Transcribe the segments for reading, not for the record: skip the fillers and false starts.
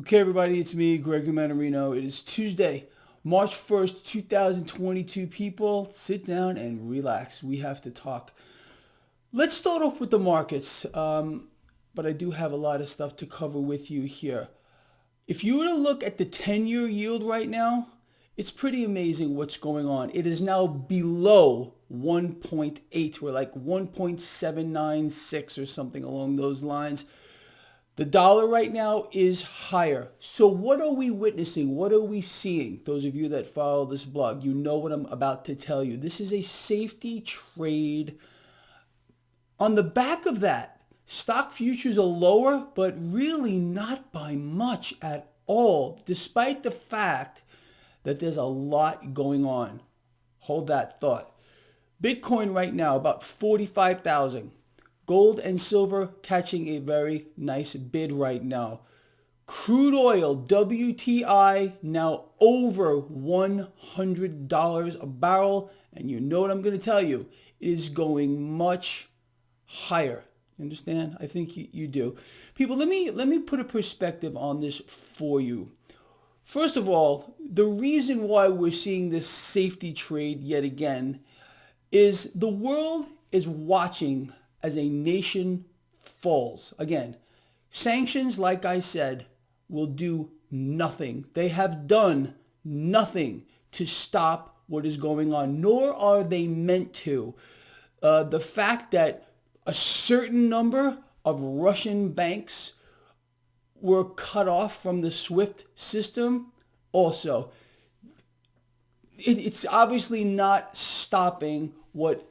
Okay, everybody, it's me, Gregory Mannarino. It is Tuesday, March 1st, 2022. People, sit down and relax. We have to talk. Let's start off with the markets, but I do have a lot of stuff to cover with you here. If you were to look at the 10-year yield right now, it's pretty amazing what's going on. It is now below 1.8. We're like 1.796 or something along those lines. The dollar right now is higher. So what are we witnessing? What are we seeing? Those of you that follow this blog, you know what I'm about to tell you. This is a safety trade. On the back of that, stock futures are lower, but really not by much at all, despite the fact that there's a lot going on. Hold that thought. Bitcoin right now, about 45,000. Gold and silver catching a very nice bid right now. Crude oil, WTI, now over $100 a barrel. And you know what I'm going to tell you. It is going much higher. Understand? I think you do. People, let me put a perspective on this for you. First of all, the reason why we're seeing this safety trade yet again is the world is watching as a nation falls. Again, sanctions, like I said, will do nothing. They have done nothing to stop what is going on, nor are they meant to. The fact that a certain number of Russian banks were cut off from the SWIFT system also. It's obviously not stopping what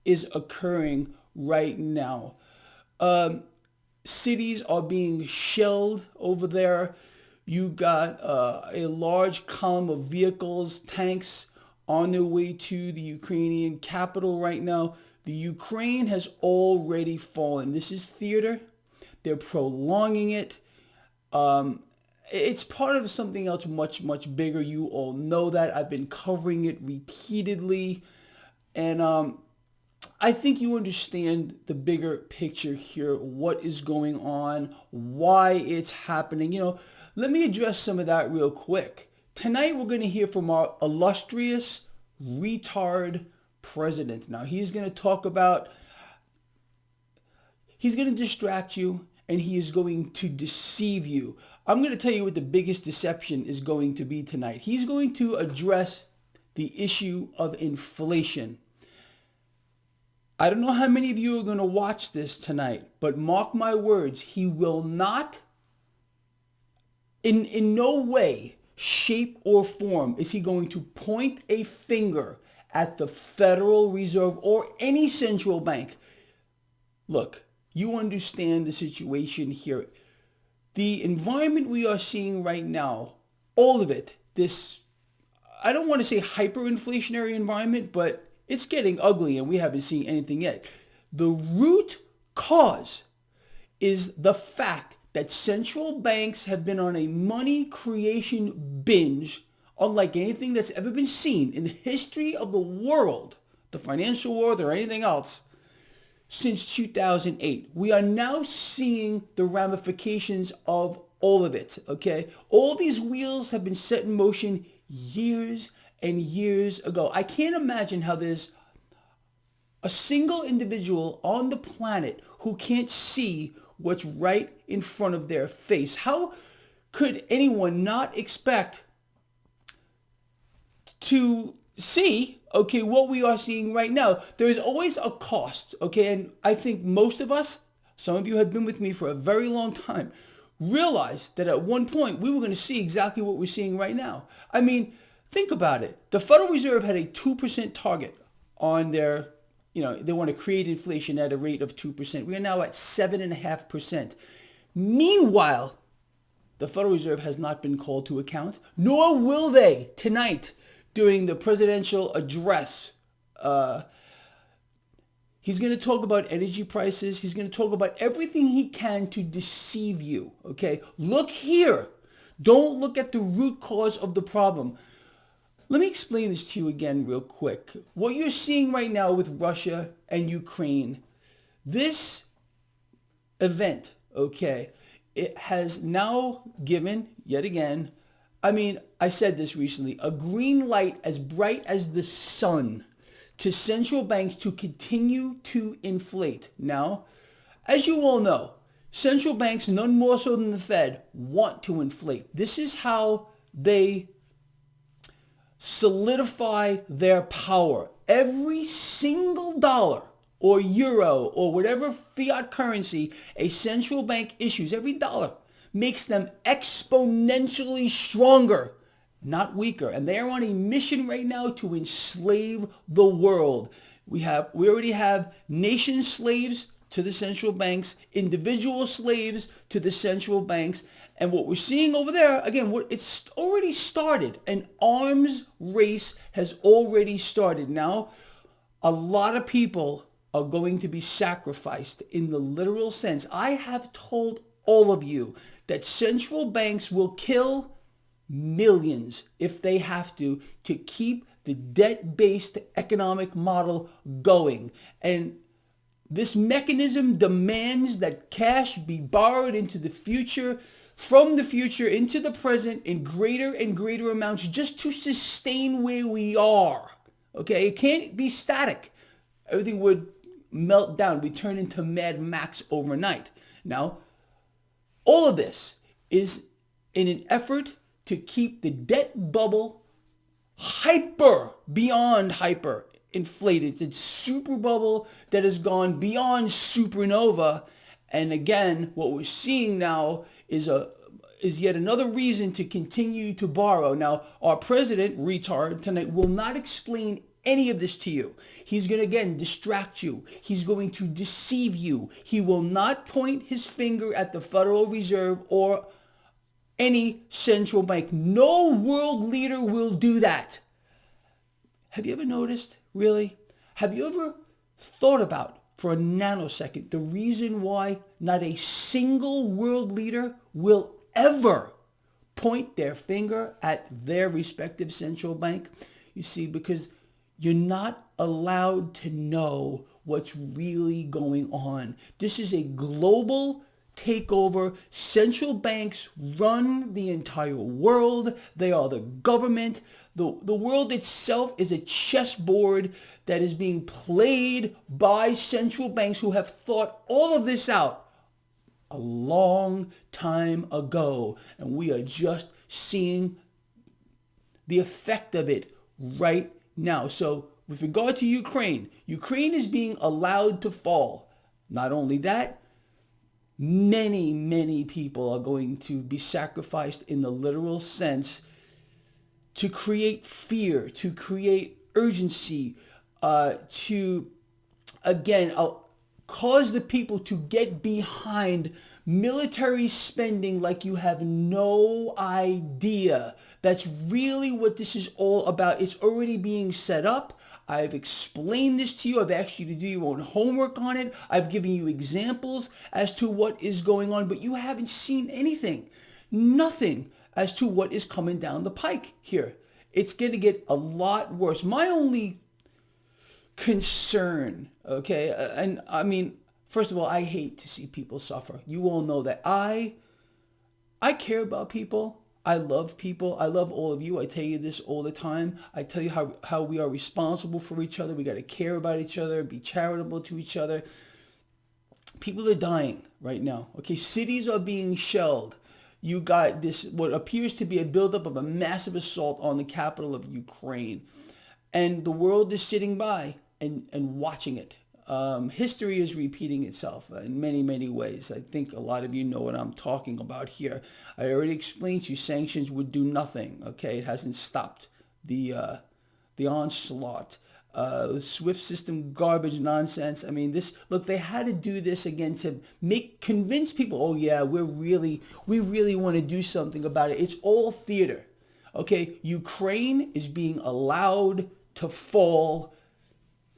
is occurring right now. Cities are being shelled over there. You got a large column of vehicles, tanks on their way to the Ukrainian capital right now. The Ukraine has already fallen. This is theater. They're prolonging it. It's part of something else much, much bigger. You all know that. I've been covering it repeatedly. And I think you understand the bigger picture here, what is going on, why it's happening. Let me address some of that real quick. Tonight we're going to hear from our illustrious retard president. Now he's going to distract you and he is going to deceive you. I'm going to tell you what the biggest deception is going to be tonight. He's going to address the issue of inflation. I don't know how many of you are going to watch this tonight, but mark my words, he will not, in no way, shape, or form, is he going to point a finger at the Federal Reserve or any central bank. Look, you understand the situation here. The environment we are seeing right now, all of it, this, I don't want to say hyperinflationary environment, but it's getting ugly and we haven't seen anything yet. The root cause is the fact that central banks have been on a money creation binge unlike anything that's ever been seen in the history of the world, the financial world or anything else, since 2008. We are now seeing the ramifications of all of it, okay? All these wheels have been set in motion years and years ago. I can't imagine how there's a single individual on the planet who can't see what's right in front of their face. How could anyone not expect to see, okay, what we are seeing right now? There is always a cost, okay? And I think most of us, some of you have been with me for a very long time, realize that at one point we were going to see exactly what we're seeing right now. I mean, think about it. The Federal Reserve had a 2% target on their, they want to create inflation at a rate of 2%. We are now at 7.5%. Meanwhile, the Federal Reserve has not been called to account, nor will they tonight during the presidential address. He's going to talk about energy prices. He's going to talk about everything he can to deceive you, okay? Look here. Don't look at the root cause of the problem. Let me explain this to you again real quick. What you're seeing right now with Russia and Ukraine, this event, okay, it has now given, yet again, I mean, I said this recently, a green light as bright as the sun to central banks to continue to inflate. Now, as you all know, central banks, none more so than the Fed, want to inflate. This is how they solidify their power. Every single dollar or euro or whatever fiat currency a central bank issues, every dollar makes them exponentially stronger, not weaker. And they are on a mission right now to enslave the world. We already have nation slaves to the central banks, individual slaves to the central banks. And what we're seeing over there, again, it's already started. An arms race has already started. Now, a lot of people are going to be sacrificed in the literal sense. I have told all of you that central banks will kill millions if they have to keep the debt-based economic model going. And this mechanism demands that cash be borrowed into the future, from the future into the present in greater and greater amounts just to sustain where we are. Okay, it can't be static. Everything would melt down. We turn into Mad Max overnight. Now, all of this is in an effort to keep the debt bubble beyond hyper inflated. It's super bubble that has gone beyond supernova. And again, what we're seeing now is yet another reason to continue to borrow. Now, our president, retard, tonight will not explain any of this to you. He's going to, again, distract you. He's going to deceive you. He will not point his finger at the Federal Reserve or any central bank. No world leader will do that. Have you ever noticed, really? Have you ever thought about, for a nanosecond, the reason why not a single world leader will ever point their finger at their respective central bank? You see, because you're not allowed to know what's really going on. This is a global takeover. Central banks run the entire world. They are the government. The world itself is a chessboard that is being played by central banks who have thought all of this out a long time ago. And we are just seeing the effect of it right now. So with regard to Ukraine is being allowed to fall. Not only that, many, many people are going to be sacrificed in the literal sense to create fear, to create urgency, to, again, cause the people to get behind military spending like you have no idea. That's really what this is all about. It's already being set up. I've explained this to you. I've asked you to do your own homework on it. I've given you examples as to what is going on, but you haven't seen anything, nothing as to what is coming down the pike here. It's going to get a lot worse. My only concern, okay, and I mean, first of all, I hate to see people suffer. You all know that. I care about people. I love people. I love all of you. I tell you this all the time. I tell you how we are responsible for each other. We got to care about each other, be charitable to each other. People are dying right now. Okay, cities are being shelled. You got this, what appears to be a buildup of a massive assault on the capital of Ukraine. And the world is sitting by and watching it. History is repeating itself in many, many ways. I think a lot of you know what I'm talking about here. I already explained to you sanctions would do nothing. Okay, it hasn't stopped the onslaught. SWIFT system garbage nonsense. I mean, they had to do this again to convince people, oh yeah, we really want to do something about it. It's all theater. Okay, Ukraine is being allowed to fall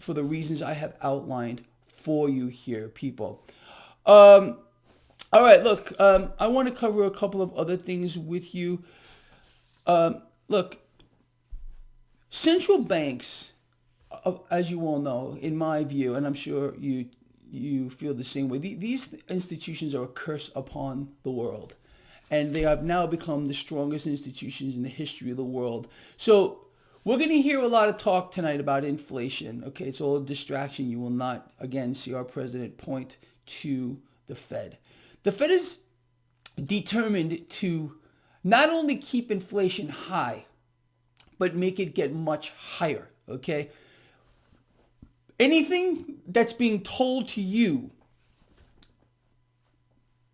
for the reasons I have outlined for you here, people. All right, look, I want to cover a couple of other things with you. Look, central banks, as you all know, in my view, and I'm sure you you feel the same way. These institutions are a curse upon the world, and they have now become the strongest institutions in the history of the world. So we're going to hear a lot of talk tonight about inflation. Okay, it's all a distraction. You will not, again, see our president point to the Fed. The Fed is determined to not only keep inflation high, but make it get much higher. Okay? Anything that's being told to you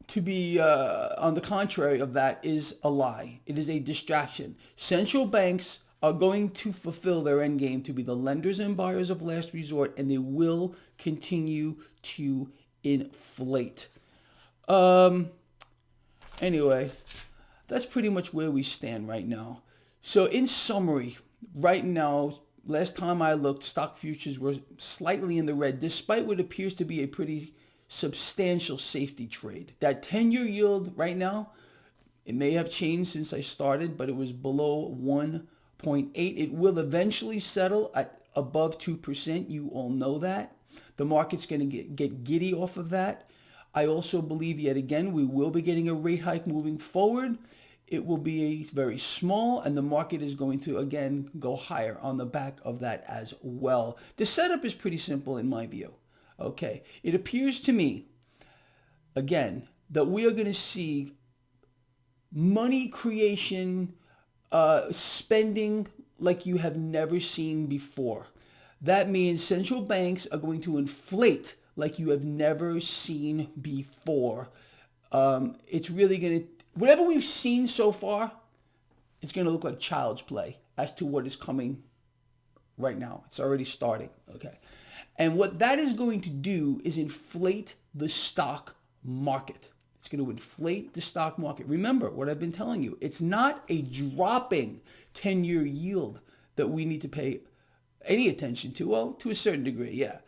to be on the contrary of that is a lie. It is a distraction. Central banks are going to fulfill their end game to be the lenders and buyers of last resort, and they will continue to inflate. Anyway, that's pretty much where we stand right now. So in summary, right now, last time I looked, stock futures were slightly in the red, despite what appears to be a pretty substantial safety trade. That 10-year yield right now, it may have changed since I started, but it was below 1.8. It will eventually settle at above 2%. You all know that. The market's going to get giddy off of that. I also believe, yet again, we will be getting a rate hike moving forward. It will be very small, and the market is going to, again, go higher on the back of that as well. The setup is pretty simple in my view. Okay, it appears to me, again, that we are going to see money creation, spending like you have never seen before. That means central banks are going to inflate like you have never seen before. It's really going to, whatever we've seen so far, it's going to look like child's play as to what is coming right now. It's already starting, okay? And what that is going to do is inflate the stock market. It's going to inflate the stock market. Remember what I've been telling you. It's not a dropping 10-year yield that we need to pay any attention to. Well, to a certain degree, yeah,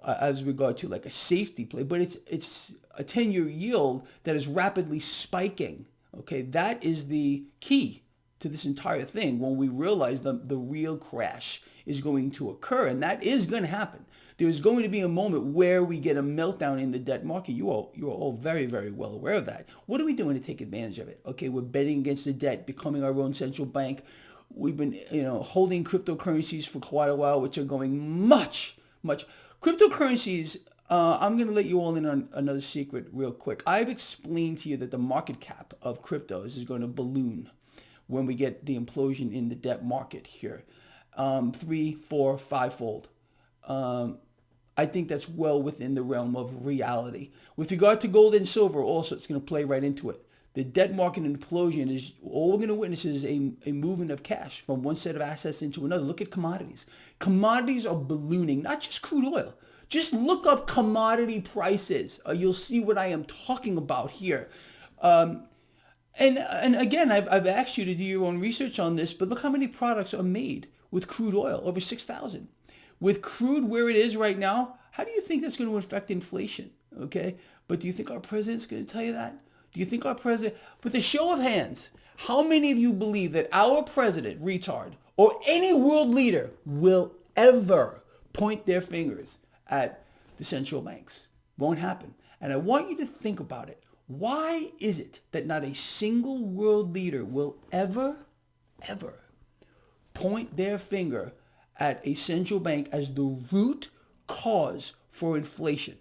as regard to like a safety play. But it's a 10-year yield that is rapidly spiking. Okay, that is the key to this entire thing when we realize the real crash is going to occur. And that is going to happen. There's going to be a moment where we get a meltdown in the debt market. You are all very, very well aware of that. What are we doing to take advantage of it? Okay, we're betting against the debt, becoming our own central bank. We've been, holding cryptocurrencies for quite a while, which are going much. Cryptocurrencies, I'm going to let you all in on another secret real quick. I've explained to you that the market cap of cryptos is going to balloon when we get the implosion in the debt market here. 3, 4, 5-fold. I think that's well within the realm of reality. With regard to gold and silver, also, it's going to play right into it. The debt market implosion is, all we're going to witness is a movement of cash from one set of assets into another. Look at commodities. Commodities are ballooning, not just crude oil. Just look up commodity prices. You'll see what I am talking about here. And again, I've asked you to do your own research on this, but look how many products are made with crude oil, over 6,000. With crude where it is right now, how do you think that's going to affect inflation? Okay, but do you think our president's going to tell you that? Do you think our president, with a show of hands, how many of you believe that our president, retard, or any world leader will ever point their fingers at the central banks? Won't happen. And I want you to think about it. Why is it that not a single world leader will ever point their finger at a central bank as the root cause for inflation?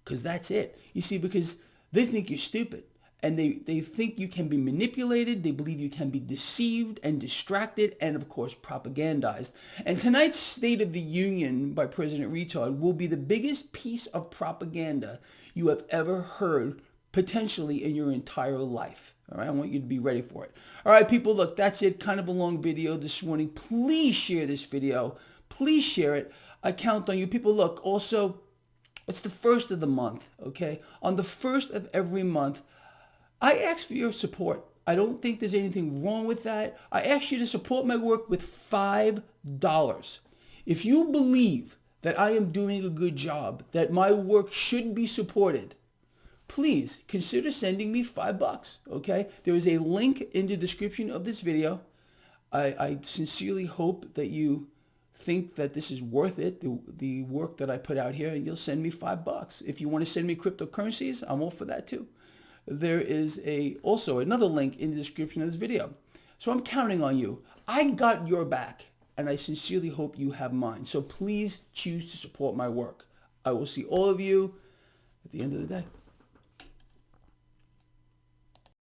Because that's it. You see, because they think you're stupid, and they think you can be manipulated. They believe you can be deceived and distracted and, of course, propagandized. And tonight's State of the Union by President Retard will be the biggest piece of propaganda you have ever heard, potentially in your entire life. All right, I want you to be ready for it. All right, people, look, that's it. Kind of a long video this morning. Please share this video. Please share it. I count on you. People, look, also, it's the first of the month, okay? On the first of every month, I ask for your support. I don't think there's anything wrong with that. I ask you to support my work with $5. If you believe that I am doing a good job, that my work should be supported, please consider sending me $5, okay? There is a link in the description of this video. I sincerely hope that you think that this is worth it, the work that I put out here, and you'll send me $5. If you want to send me cryptocurrencies, I'm all for that too. There is also another link in the description of this video. So I'm counting on you. I got your back, and I sincerely hope you have mine. So please choose to support my work. I will see all of you at the end of the day.